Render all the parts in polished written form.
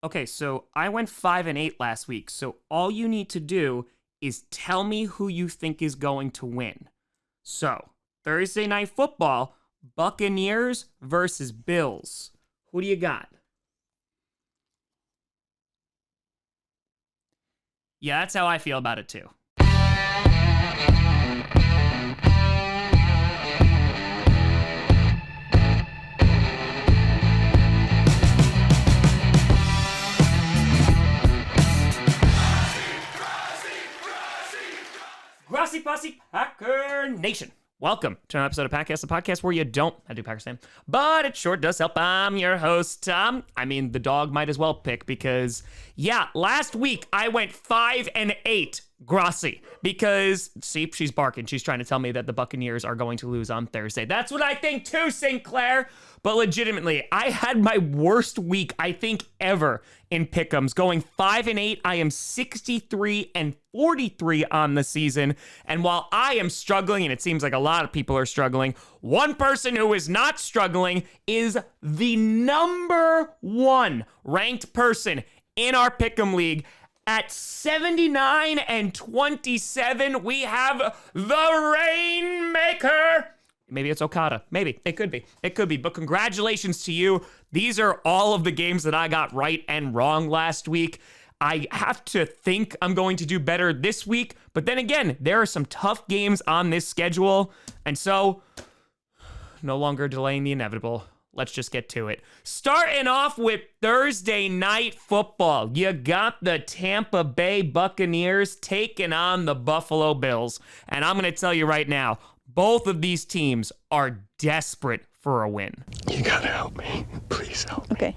Okay, so I went 5-8 last week. So all you need to do is tell me who you think is going to win. So, Thursday night football, Buccaneers versus Bills. Who do you got? Yeah, that's how I feel about it too. Grossi Posse Packer Nation. Welcome to an episode of Packcast, the podcast where you don't, I do Packers fan, but it sure does help. I'm your host, Tom. I mean, the dog might as well pick because, yeah, last week I went 5-8, Grossi, because, see, she's barking. She's trying to tell me that the Buccaneers are going to lose on Thursday. That's what I think too, Sinclair. But legitimately, I had my worst week, I think, ever in pick'ems. Going 5-8, I am 63-43 on the season. And while I am struggling, and it seems like a lot of people are struggling, one person who is not struggling is the number one ranked person in our pick'em league. At 79-27, we have the Rainmaker. Maybe it's Okada. Maybe. It could be. It could be. But congratulations to you. These are all of the games that I got right and wrong last week. I have to think I'm going to do better this week. But then again, there are some tough games on this schedule. And so, no longer delaying the inevitable. Let's just get to it. Starting off with Thursday night football. You got the Tampa Bay Buccaneers taking on the Buffalo Bills. And I'm going to tell you right now, both of these teams are desperate for a win. You gotta help me. Please help me. Okay.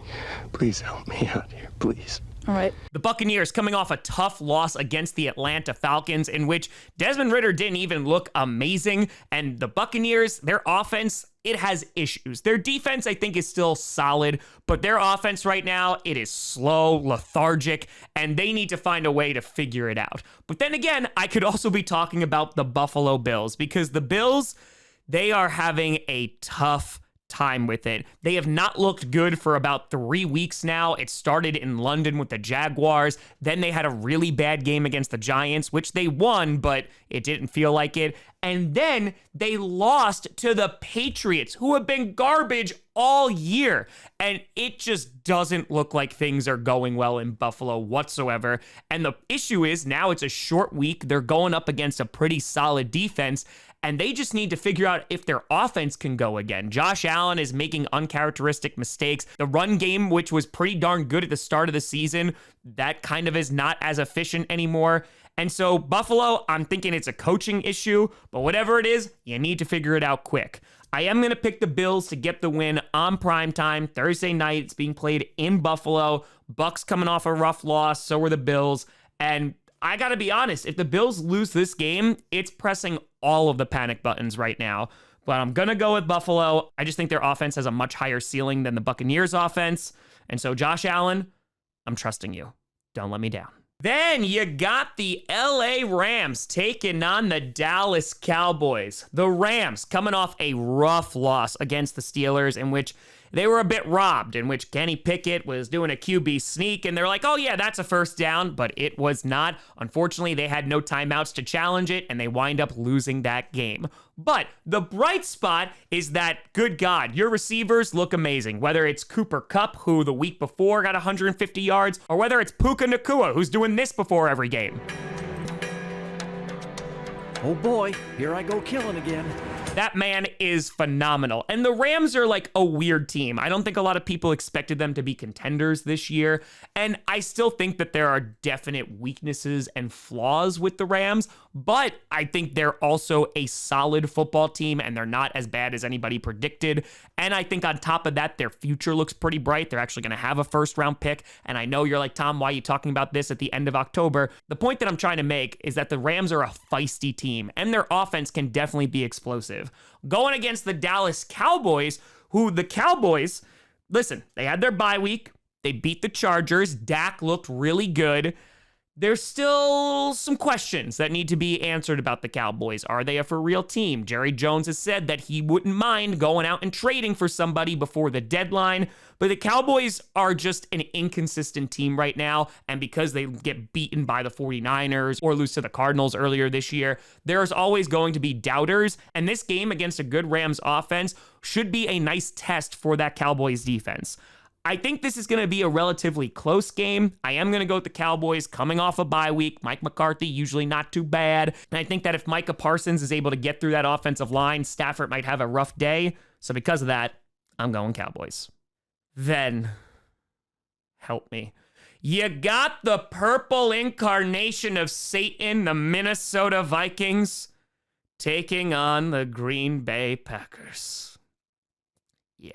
Please help me out here, please. All right. The Buccaneers coming off a tough loss against the Atlanta Falcons in which Desmond Ridder didn't even look amazing. And the Buccaneers, their offense, it has issues. Their defense, I think, is still solid, but their offense right now, it is slow, lethargic, and they need to find a way to figure it out. But then again, I could also be talking about the Buffalo Bills because the Bills, they are having a tough time with it. They have not looked good for about 3 weeks now. It started in London with the Jaguars. Then they had a really bad game against the Giants, which they won, but it didn't feel like it. And then they lost to the Patriots, who have been garbage all year. And it just doesn't look like things are going well in Buffalo whatsoever. And the issue is now it's a short week. They're going up against a pretty solid defense. And they just need to figure out if their offense can go again. Josh Allen is making uncharacteristic mistakes. The run game, which was pretty darn good at the start of the season, that kind of is not as efficient anymore. And so Buffalo, I'm thinking it's a coaching issue, but whatever it is, you need to figure it out quick. I am going to pick the Bills to get the win on primetime Thursday night. It's being played in Buffalo. Bucks coming off a rough loss, so are the Bills. And I got to be honest, if the Bills lose this game, it's pressing all of the panic buttons right now. But I'm going to go with Buffalo. I just think their offense has a much higher ceiling than the Buccaneers offense. And so Josh Allen, I'm trusting you. Don't let me down. Then you got the LA Rams taking on the Dallas Cowboys. The Rams coming off a rough loss against the Steelers in which they were a bit robbed, in which Kenny Pickett was doing a QB sneak, and they're like, oh yeah, that's a first down, but it was not. Unfortunately, they had no timeouts to challenge it, and they wind up losing that game. But the bright spot is that, good God, your receivers look amazing. Whether it's Cooper Kupp, who the week before got 150 yards, or whether it's Puka Nacua, who's doing this before every game. Oh boy, here I go killing again. That man is phenomenal. And the Rams are like a weird team. I don't think a lot of people expected them to be contenders this year. And I still think that there are definite weaknesses and flaws with the Rams, but I think they're also a solid football team and they're not as bad as anybody predicted. And I think on top of that, their future looks pretty bright. They're actually going to have a first round pick. And I know you're like, Tom, why are you talking about this at the end of October? The point that I'm trying to make is that the Rams are a feisty team and their offense can definitely be explosive. Going against the Dallas Cowboys, who the Cowboys, listen, they had their bye week. They beat the Chargers. Dak looked really good. There's still some questions that need to be answered about the Cowboys. Are they a for-real team? Jerry Jones has said that he wouldn't mind going out and trading for somebody before the deadline, but the Cowboys are just an inconsistent team right now, and because they get beaten by the 49ers or lose to the Cardinals earlier this year, there's always going to be doubters, and this game against a good Rams offense should be a nice test for that Cowboys defense. I think this is going to be a relatively close game. I am going to go with the Cowboys coming off a bye week. Mike McCarthy, usually not too bad. And I think that if Micah Parsons is able to get through that offensive line, Stafford might have a rough day. So because of that, I'm going Cowboys. Then, help me. You got the purple incarnation of Satan, the Minnesota Vikings, taking on the Green Bay Packers. Yeah.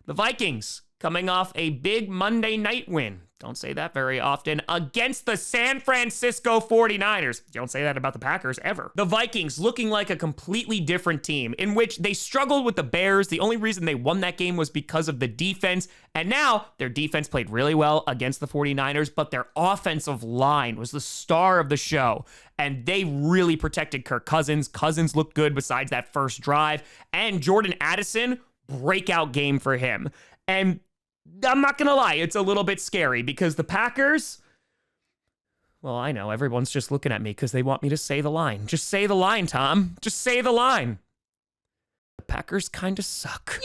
The Vikings coming off a big Monday night win. Don't say that very often. Against the San Francisco 49ers. Don't say that about the Packers ever. The Vikings looking like a completely different team in which they struggled with the Bears. The only reason they won that game was because of the defense. And now their defense played really well against the 49ers, but their offensive line was the star of the show. And they really protected Kirk Cousins. Cousins looked good besides that first drive. And Jordan Addison, breakout game for him. And I'm not going to lie, it's a little bit scary because the Packers, well, I know everyone's just looking at me because they want me to say the line. Just say the line, Tom. Just say the line. The Packers kind of suck.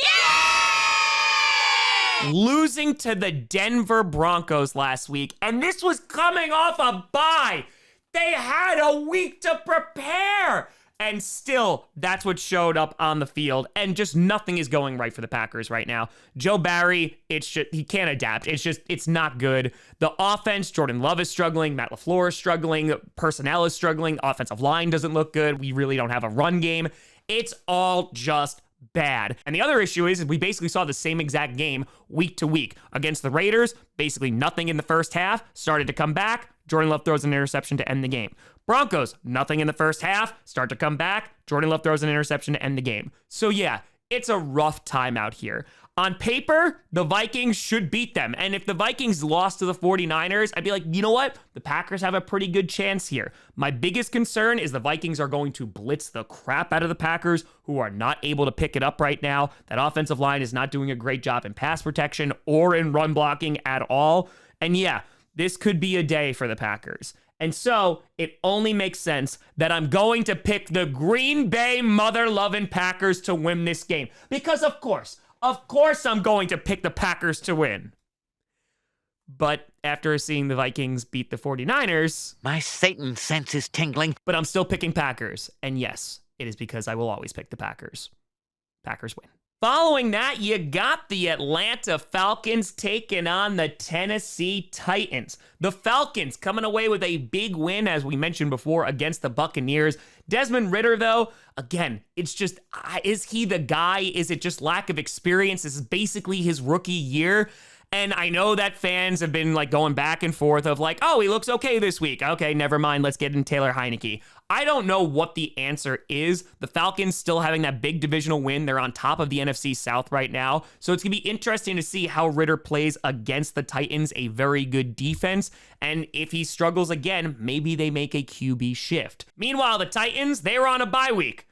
Yeah! Losing to the Denver Broncos last week, and this was coming off a bye. They had a week to prepare. And still, that's what showed up on the field. And just nothing is going right for the Packers right now. Joe Barry, he can't adapt. It's not good. The offense, Jordan Love is struggling. Matt LaFleur is struggling. Personnel is struggling. Offensive line doesn't look good. We really don't have a run game. It's all just bad. And the other issue is we basically saw the same exact game week to week. Against the Raiders, basically nothing in the first half. Started to come back. Jordan Love throws an interception to end the game. Broncos, nothing in the first half, start to come back. Jordan Love throws an interception to end the game. So yeah, it's a rough time out here. On paper, the Vikings should beat them. And if the Vikings lost to the 49ers, I'd be like, you know what? The Packers have a pretty good chance here. My biggest concern is the Vikings are going to blitz the crap out of the Packers, who are not able to pick it up right now. That offensive line is not doing a great job in pass protection or in run blocking at all. And yeah, this could be a day for the Packers. And so it only makes sense that I'm going to pick the Green Bay mother-loving Packers to win this game. Because of course I'm going to pick the Packers to win. But after seeing the Vikings beat the 49ers, my Satan sense is tingling. But I'm still picking Packers. And yes, it is because I will always pick the Packers. Packers win. Following that, you got the Atlanta Falcons taking on the Tennessee Titans. The Falcons coming away with a big win, as we mentioned before, against the Buccaneers. Desmond Ridder, though, again, it's just, is he the guy? Is it just lack of experience? This is basically his rookie year. And I know that fans have been like going back and forth of like, oh, he looks okay this week. Okay, never mind. Let's get in Taylor Heineke. I don't know what the answer is. The Falcons still having that big divisional win. They're on top of the NFC South right now. So it's going to be interesting to see how Ridder plays against the Titans, a very good defense. And if he struggles again, maybe they make a QB shift. Meanwhile, the Titans, they were on a bye week.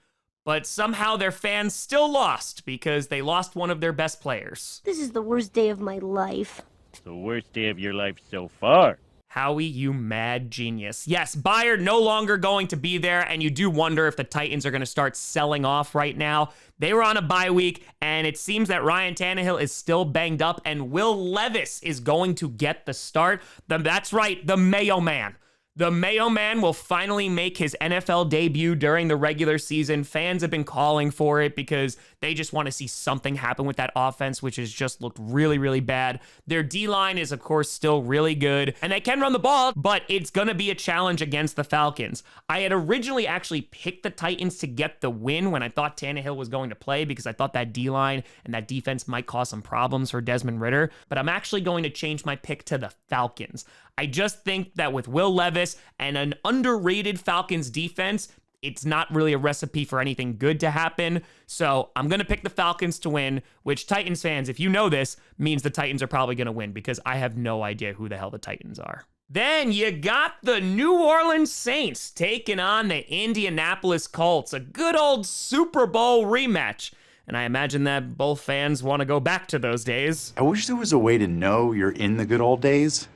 But somehow their fans still lost because they lost one of their best players. This is the worst day of my life. The worst day of your life so far. Howie, you mad genius. Yes, Byard no longer going to be there, and you do wonder if the Titans are going to start selling off right now. They were on a bye week, and it seems that Ryan Tannehill is still banged up, and Will Levis is going to get the start. That's right, the Mayo Man. The Mayo Man will finally make his NFL debut during the regular season. Fans have been calling for it because they just want to see something happen with that offense, which has just looked really, really bad. Their D-line is, of course, still really good, and they can run the ball, but it's going to be a challenge against the Falcons. I had originally actually picked the Titans to get the win when I thought Tannehill was going to play because I thought that D-line and that defense might cause some problems for Desmond Ridder, but I'm actually going to change my pick to the Falcons. I just think that with Will Levis and an underrated Falcons defense, it's not really a recipe for anything good to happen. So I'm going to pick the Falcons to win, which Titans fans, if you know this, means the Titans are probably going to win because I have no idea who the hell the Titans are. Then you got the New Orleans Saints taking on the Indianapolis Colts, a good old Super Bowl rematch. And I imagine that both fans want to go back to those days. I wish there was a way to know you're in the good old days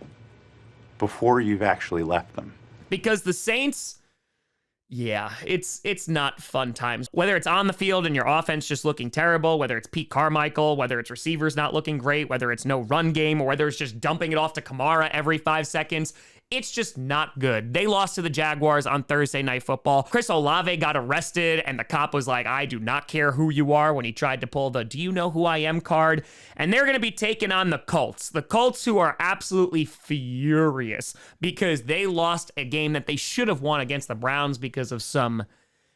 before you've actually left them. Because the Saints, yeah, it's not fun times. Whether it's on the field and your offense just looking terrible, whether it's Pete Carmichael, whether it's receivers not looking great, whether it's no run game, or whether it's just dumping it off to Kamara every 5 seconds, it's just not good. They lost to the Jaguars on Thursday Night Football. Chris Olave got arrested, and the cop was like, I do not care who you are, when he tried to pull the do you know who I am card. And they're going to be taking on the Colts. The Colts, who are absolutely furious because they lost a game that they should have won against the Browns because of some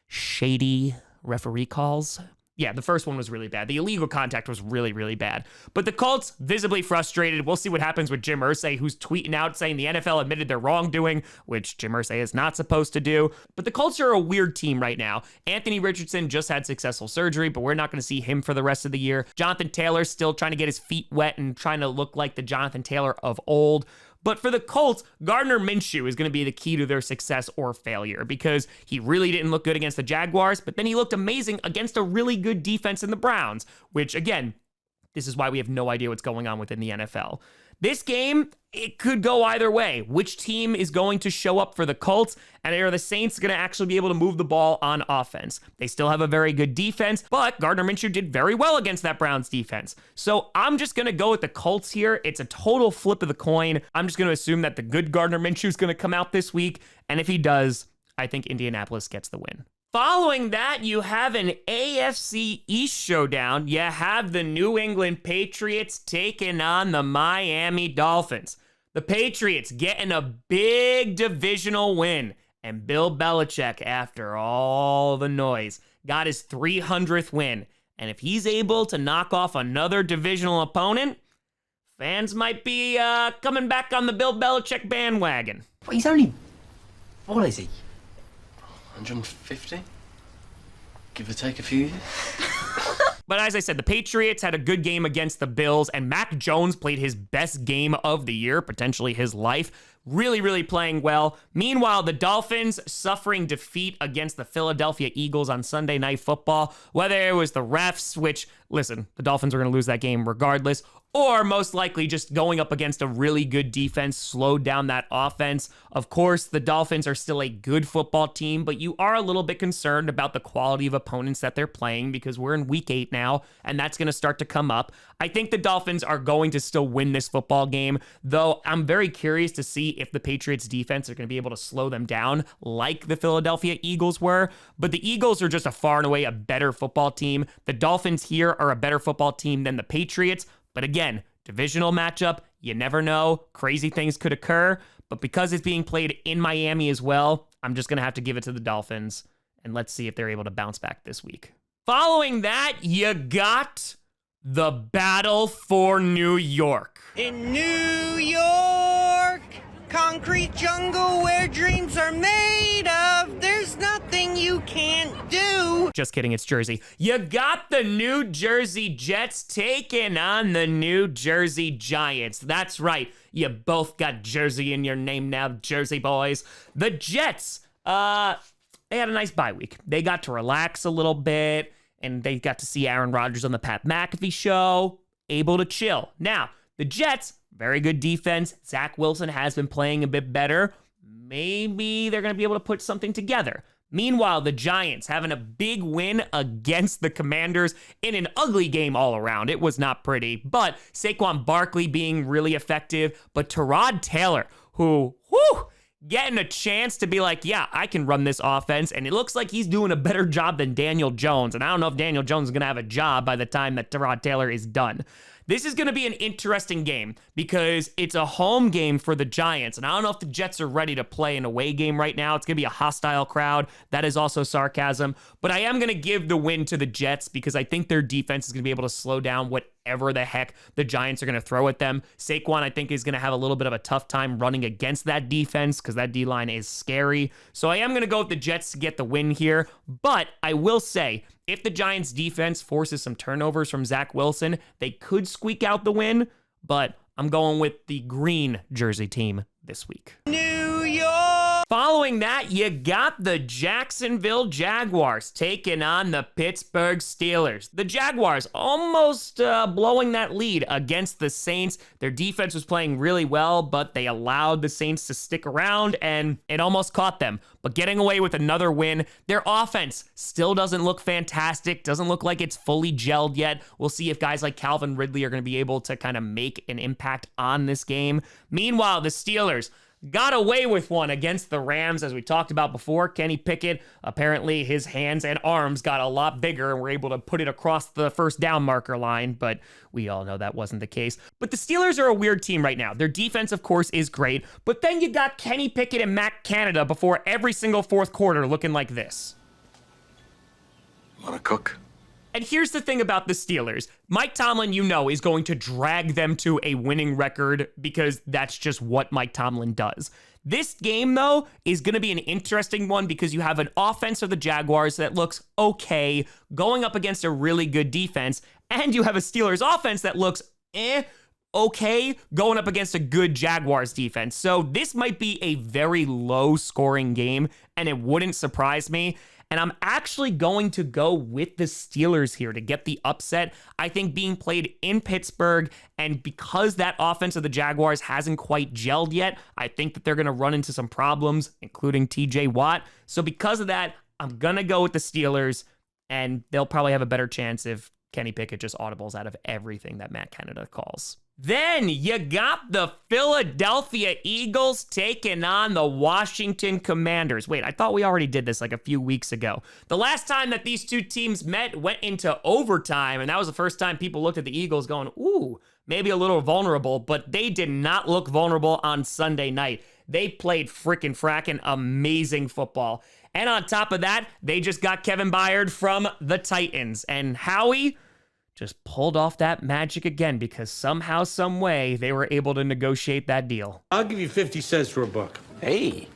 shady referee calls. Yeah, the first one was really bad. The illegal contact was really, really bad. But the Colts, visibly frustrated. We'll see what happens with Jim Irsay, who's tweeting out saying the NFL admitted their wrongdoing, which Jim Irsay is not supposed to do. But the Colts are a weird team right now. Anthony Richardson just had successful surgery, but we're not going to see him for the rest of the year. Jonathan Taylor's still trying to get his feet wet and trying to look like the Jonathan Taylor of old. But for the Colts, Gardner Minshew is going to be the key to their success or failure because he really didn't look good against the Jaguars, but then he looked amazing against a really good defense in the Browns, which, again, this is why we have no idea what's going on within the NFL. This game, it could go either way. Which team is going to show up for the Colts? And are the Saints going to actually be able to move the ball on offense? They still have a very good defense, but Gardner Minshew did very well against that Browns defense. So I'm just going to go with the Colts here. It's a total flip of the coin. I'm just going to assume that the good Gardner Minshew is going to come out this week. And if he does, I think Indianapolis gets the win. Following that, you have an AFC East showdown. You have the New England Patriots taking on the Miami Dolphins. The Patriots getting a big divisional win. And Bill Belichick, after all the noise, got his 300th win. And if he's able to knock off another divisional opponent, fans might be coming back on the Bill Belichick bandwagon. But he's only... What is he? 150? Give or take a few years? But as I said, the Patriots had a good game against the Bills, and Mac Jones played his best game of the year, potentially his life. Really, really playing well. Meanwhile, the Dolphins suffering defeat against the Philadelphia Eagles on Sunday Night Football. Whether it was the refs, which, listen, the Dolphins are going to lose that game regardless, or most likely just going up against a really good defense, slowed down that offense. Of course, the Dolphins are still a good football team, but you are a little bit concerned about the quality of opponents that they're playing because we're in week 8 now, and that's going to start to come up. I think the Dolphins are going to still win this football game, though I'm very curious to see if the Patriots defense are going to be able to slow them down like the Philadelphia Eagles were. But the Eagles are just a far and away a better football team. The Dolphins here are a better football team than the Patriots. But again, divisional matchup, you never know. Crazy things could occur. But because it's being played in Miami as well, I'm just going to have to give it to the Dolphins. And let's see if they're able to bounce back this week. Following that, you got the battle for New York. In New York, concrete jungle where dreams are made of, there's nothing you can't do. Just kidding, it's Jersey. You got the New Jersey Jets taking on the New Jersey Giants. That's right, you both got Jersey in your name now, Jersey boys. The Jets, they had a nice bye week. They got to relax a little bit, and they got to see Aaron Rodgers on the Pat McAfee show, able to chill. Now, the Jets, very good defense. Zach Wilson has been playing a bit better. Maybe they're going to be able to put something together. Meanwhile, the Giants having a big win against the Commanders in an ugly game all around. It was not pretty, but Saquon Barkley being really effective, but Tyrod Taylor, who, getting a chance to be like, yeah, I can run this offense, and it looks like he's doing a better job than Daniel Jones, and I don't know if Daniel Jones is going to have a job by the time that Tyrod Taylor is done. This is going to be an interesting game because it's a home game for the Giants, and I don't know if the Jets are ready to play an away game right now. It's going to be a hostile crowd. That is also sarcasm, but I am going to give the win to the Jets because I think their defense is going to be able to slow down whatever the heck the Giants are going to throw at them. Saquon, I think, is going to have a little bit of a tough time running against that defense because that D-line is scary. So I am going to go with the Jets to get the win here, but I will say, if the Giants defense forces some turnovers from Zach Wilson, they could squeak out the win, but I'm going with the green jersey team this week. New York! Following that, you got the Jacksonville Jaguars taking on the Pittsburgh Steelers. The Jaguars almost blowing that lead against the Saints. Their defense was playing really well, but they allowed the Saints to stick around, and it almost caught them. But getting away with another win. Their offense still doesn't look fantastic, doesn't look like it's fully gelled yet. We'll see if guys like Calvin Ridley are going to be able to kind of make an impact on this game. Meanwhile, the Steelers got away with one against the Rams, as we talked about before. Kenny Pickett, apparently his hands and arms got a lot bigger and were able to put it across the first down marker line, but we all know that wasn't the case. But the Steelers are a weird team right now. Their defense, of course, is great, but then you got Kenny Pickett and Matt Canada before every single fourth quarter looking like this. Want to cook? And here's the thing about the Steelers. Mike Tomlin, you know, is going to drag them to a winning record because that's just what Mike Tomlin does. This game, though, is going to be an interesting one because you have an offense of the Jaguars that looks okay going up against a really good defense, and you have a Steelers offense that looks okay going up against a good Jaguars defense. So this might be a very low-scoring game, and it wouldn't surprise me. And I'm actually going to go with the Steelers here to get the upset. I think being played in Pittsburgh, and because that offense of the Jaguars hasn't quite gelled yet, I think that they're going to run into some problems, including TJ Watt. So because of that, I'm going to go with the Steelers, and they'll probably have a better chance if Kenny Pickett just audibles out of everything that Matt Canada calls. Then you got the Philadelphia Eagles taking on the Washington Commanders. Wait, I thought we already did this like a few weeks ago. The last time that these two teams met went into overtime, and that was the first time people looked at the Eagles going, ooh, maybe a little vulnerable, but they did not look vulnerable on Sunday night. They played frackin' amazing football. And on top of that, they just got Kevin Byard from the Titans. And Howie just pulled off that magic again because somehow, some way, they were able to negotiate that deal. I'll give you 50 cents for a book. Hey.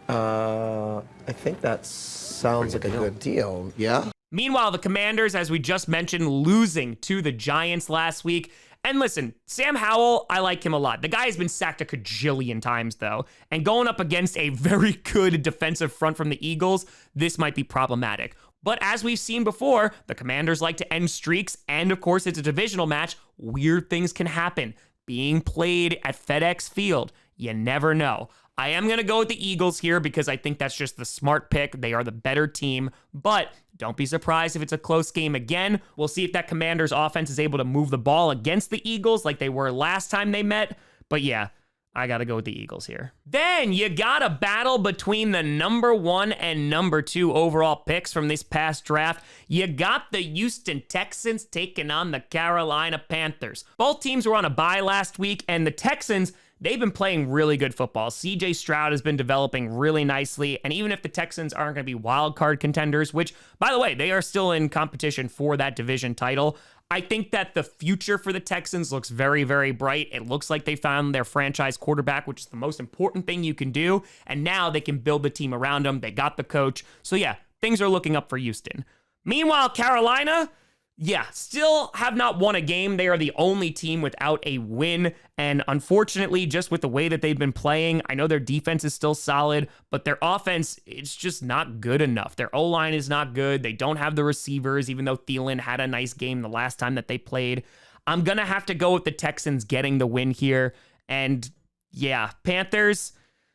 I think that sounds like a good deal. Yeah? Meanwhile, the Commanders, as we just mentioned, losing to the Giants last week. And listen, Sam Howell, I like him a lot. The guy has been sacked a cajillion times, though. And going up against a very good defensive front from the Eagles, this might be problematic. But as we've seen before, the Commanders like to end streaks, and of course it's a divisional match. Weird things can happen. Being played at FedEx Field, you never know. I am going to go with the Eagles here because I think that's just the smart pick. They are the better team, but don't be surprised if it's a close game again. We'll see if that Commanders offense is able to move the ball against the Eagles like they were last time they met. But yeah, I got to go with the Eagles here. Then you got a battle between the number 1 and number 2 overall picks from this past draft. You got the Houston Texans taking on the Carolina Panthers. Both teams were on a bye last week, and the Texans, they've been playing really good football. CJ Stroud has been developing really nicely, and even if the Texans aren't going to be wild card contenders, which, by the way, they are still in competition for that division title, I think that the future for the Texans looks very, very bright. It looks like they found their franchise quarterback, which is the most important thing you can do, and now they can build the team around him. They got the coach. So yeah, things are looking up for Houston. Meanwhile, Carolina, yeah, still have not won a game. They are the only team without a win. And unfortunately, just with the way that they've been playing, I know their defense is still solid, but their offense, it's just not good enough. Their O-line is not good. They don't have the receivers, even though Thielen had a nice game the last time that they played. I'm going to have to go with the Texans getting the win here. And yeah, Panthers,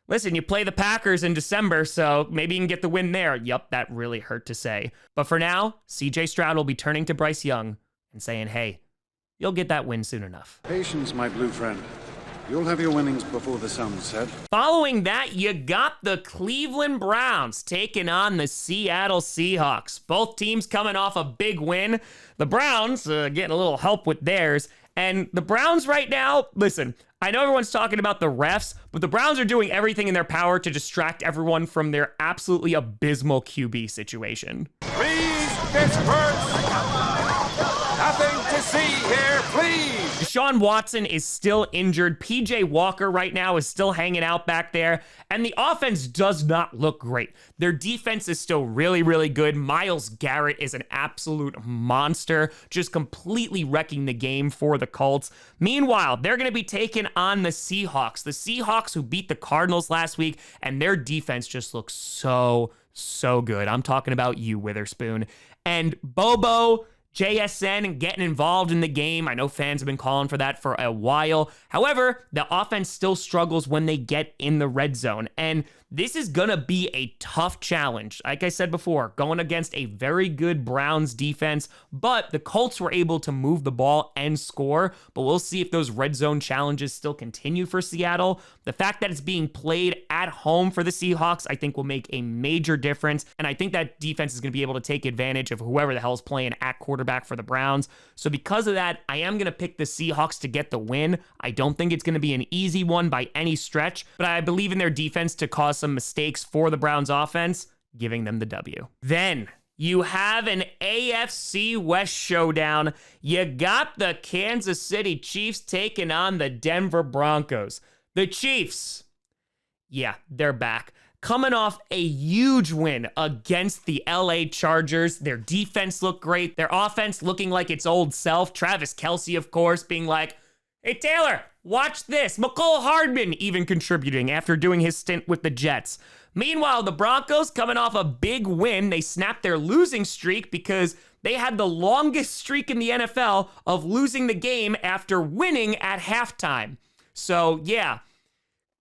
listen, you play the Packers in December, so maybe you can get the win there. Yup, that really hurt to say. But for now, CJ Stroud will be turning to Bryce Young and saying, hey, you'll get that win soon enough. Patience, my blue friend. You'll have your winnings before the sun's set. Following that, you got the Cleveland Browns taking on the Seattle Seahawks. Both teams coming off a big win. The Browns getting a little help with theirs. And the Browns right now, listen, I know everyone's talking about the refs, but the Browns are doing everything in their power to distract everyone from their absolutely abysmal QB situation. Please disperse. Nothing to Courtesy here, please. Deshaun Watson is still injured. PJ Walker right now is still hanging out back there. And the offense does not look great. Their defense is still really, really good. Myles Garrett is an absolute monster, just completely wrecking the game for the Colts. Meanwhile, they're going to be taking on the Seahawks. The Seahawks who beat the Cardinals last week, and their defense just looks so good. I'm talking about you, Witherspoon. And Bobo, JSN getting involved in the game. I know fans have been calling for that for a while. However, the offense still struggles when they get in the red zone. And this is going to be a tough challenge. Like I said before, going against a very good Browns defense, but the Colts were able to move the ball and score. But we'll see if those red zone challenges still continue for Seattle. The fact that it's being played at home for the Seahawks, I think will make a major difference. And I think that defense is going to be able to take advantage of whoever the hell's playing at quarterback for the Browns. So because of that, I am going to pick the Seahawks to get the win. I don't think it's going to be an easy one by any stretch, but I believe in their defense to cause some mistakes for the Browns offense, giving them the W. Then you have an AFC West showdown. You got the Kansas City Chiefs taking on the Denver Broncos. The Chiefs, yeah, they're back. Coming off a huge win against the LA Chargers. Their defense looked great. Their offense looking like its old self. Travis Kelce, of course, being like, hey, Taylor, watch this. McCole Hardman even contributing after doing his stint with the Jets. Meanwhile, the Broncos coming off a big win. They snapped their losing streak because they had the longest streak in the NFL of losing the game after winning at halftime. So, yeah,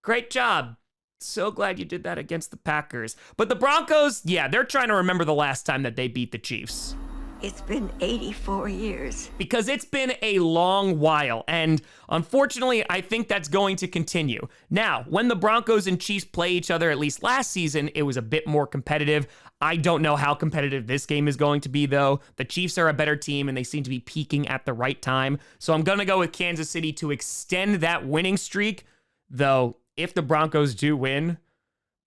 great job. So glad you did that against the Packers. But the Broncos, yeah, they're trying to remember the last time that they beat the Chiefs. It's been 84 years. Because it's been a long while, and unfortunately, I think that's going to continue. Now, when the Broncos and Chiefs play each other, at least last season, it was a bit more competitive. I don't know how competitive this game is going to be, though. The Chiefs are a better team, and they seem to be peaking at the right time. So I'm going to go with Kansas City to extend that winning streak, though if the Broncos do win,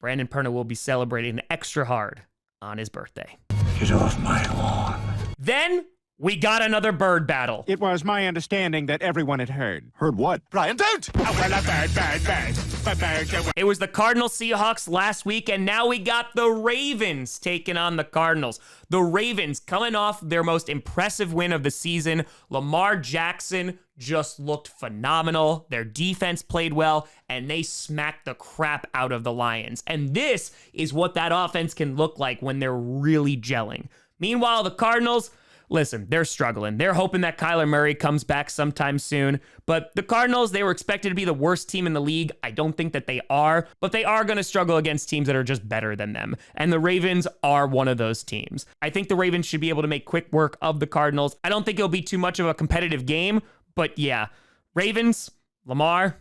Brandon Perna will be celebrating extra hard on his birthday. Get off my lawn. Then we got another bird battle. It was my understanding that everyone had heard. Heard what? Brian, don't! Oh, well, a bird. It was the Cardinals Seahawks last week, and now we got the Ravens taking on the Cardinals. The Ravens coming off their most impressive win of the season. Lamar Jackson just looked phenomenal. Their defense played well, and they smacked the crap out of the Lions. And this is what that offense can look like when they're really gelling. Meanwhile, the Cardinals, listen, they're struggling. They're hoping that Kyler Murray comes back sometime soon. But the Cardinals, they were expected to be the worst team in the league. I don't think that they are, but they are going to struggle against teams that are just better than them. And the Ravens are one of those teams. I think the Ravens should be able to make quick work of the Cardinals. I don't think it'll be too much of a competitive game, but yeah, Ravens, Lamar,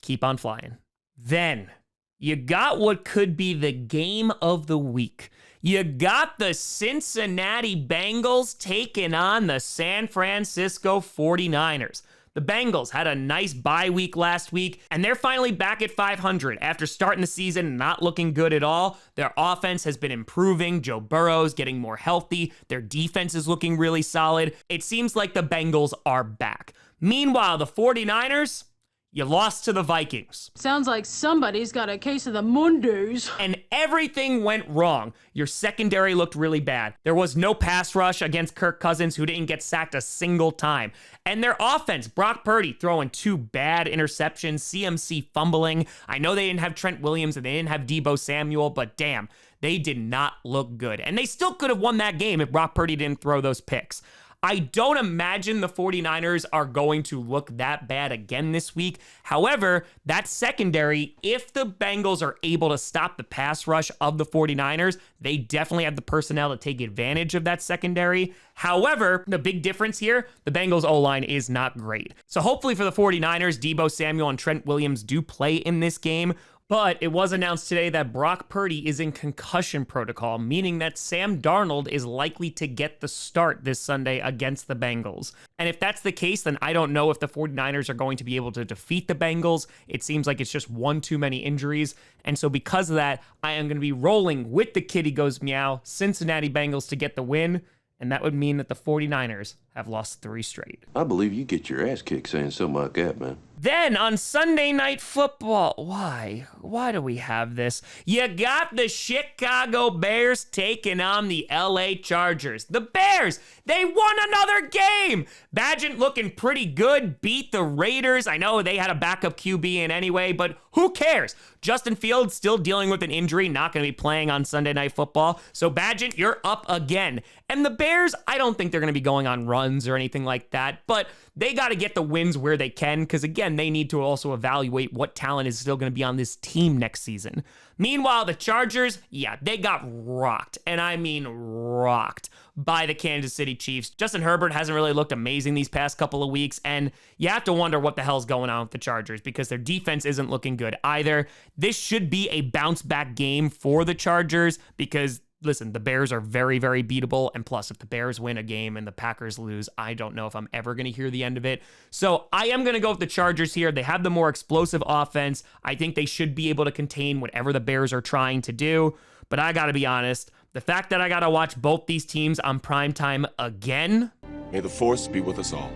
keep on flying. Then you got what could be the game of the week. You got the Cincinnati Bengals taking on the San Francisco 49ers. The Bengals had a nice bye week last week, and they're finally back at 500 after starting the season not looking good at all. Their offense has been improving. Joe Burrow's getting more healthy. Their defense is looking really solid. It seems like the Bengals are back. Meanwhile, the 49ers, you lost to the Vikings. Sounds like somebody's got a case of the Mondays. And everything went wrong. Your secondary looked really bad. There was no pass rush against Kirk Cousins, who didn't get sacked a single time. And their offense, Brock Purdy throwing 2 bad interceptions, CMC fumbling. I know they didn't have Trent Williams and they didn't have Deebo Samuel, but damn, they did not look good. And they still could have won that game if Brock Purdy didn't throw those picks. I don't imagine the 49ers are going to look that bad again this week. However, that secondary, if the Bengals are able to stop the pass rush of the 49ers, they definitely have the personnel to take advantage of that secondary. However, the big difference here, the Bengals O-line is not great. So hopefully for the 49ers, Deebo Samuel and Trent Williams do play in this game. But it was announced today that Brock Purdy is in concussion protocol, meaning that Sam Darnold is likely to get the start this Sunday against the Bengals. And if that's the case, then I don't know if the 49ers are going to be able to defeat the Bengals. It seems like it's just one too many injuries. And so because of that, I am going to be rolling with the kitty goes meow, Cincinnati Bengals to get the win. And that would mean that the 49ers have lost 3 straight. I believe you get your ass kicked saying something like that, man. Then on Sunday Night Football, why? Why do we have this? You got the Chicago Bears taking on the LA Chargers. The Bears, they won another game. Badgett looking pretty good, beat the Raiders. I know they had a backup QB in anyway, but who cares? Justin Fields still dealing with an injury, not going to be playing on Sunday Night Football. So Badgett, you're up again. And the Bears, I don't think they're going to be going on runs or anything like that, but they got to get the wins where they can, because again, they need to also evaluate what talent is still going to be on this team next season. Meanwhile, the Chargers, yeah, they got rocked, and I mean rocked, by the Kansas City Chiefs. Justin Herbert hasn't really looked amazing these past couple of weeks, and you have to wonder what the hell's going on with the Chargers, because their defense isn't looking good either. This should be a bounce back game for the Chargers, because listen, the Bears are very, very beatable. And plus, if the Bears win a game and the Packers lose, I don't know if I'm ever going to hear the end of it. So I am going to go with the Chargers here. They have the more explosive offense. I think they should be able to contain whatever the Bears are trying to do. But I got to be honest, the fact that I got to watch both these teams on primetime again, may the force be with us all.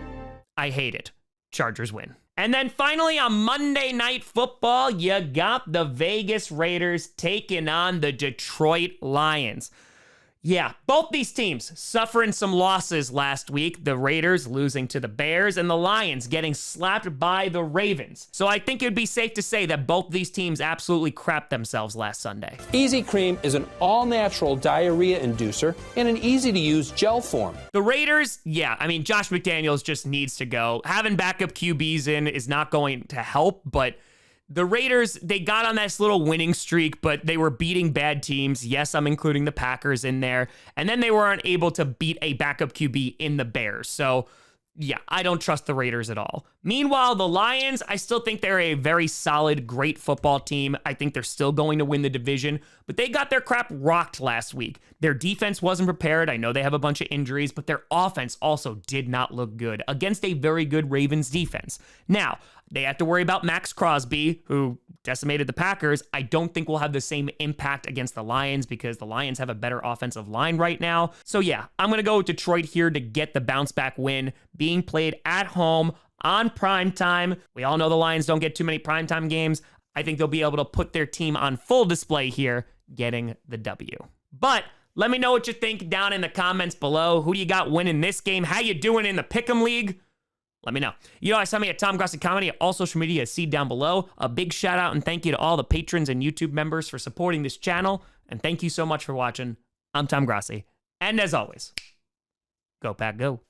I hate it. Chargers win. And then finally on Monday Night Football, you got the Vegas Raiders taking on the Detroit Lions. Yeah, both these teams suffering some losses last week. The Raiders losing to the Bears and the Lions getting slapped by the Ravens. So I think it would be safe to say that both these teams absolutely crapped themselves last Sunday. Easy Cream is an all-natural diarrhea inducer in an easy-to-use gel form. The Raiders, yeah, I mean, Josh McDaniels just needs to go. Having backup QBs in is not going to help, but the Raiders, they got on this little winning streak, but they were beating bad teams. Yes, I'm including the Packers in there. And then they weren't able to beat a backup QB in the Bears. So, yeah, I don't trust the Raiders at all. Meanwhile, the Lions, I still think they're a very solid, great football team. I think they're still going to win the division, but they got their crap rocked last week. Their defense wasn't prepared. I know they have a bunch of injuries, but their offense also did not look good against a very good Ravens defense. Now, they have to worry about Max Crosby, who decimated the Packers. I don't think we'll have the same impact against the Lions because the Lions have a better offensive line right now. So yeah, I'm going to go with Detroit here to get the bounce back win, being played at home on primetime. We all know the Lions don't get too many primetime games. I think they'll be able to put their team on full display here, getting the W. But let me know what you think down in the comments below. Who do you got winning this game? How you doing in the Pick'em League? Let me know. You know, I saw me at Tom Grossi Comedy. All social media is see down below. A big shout out and thank you to all the patrons and YouTube members for supporting this channel. And thank you so much for watching. I'm Tom Grossi. And as always, go Pack Go.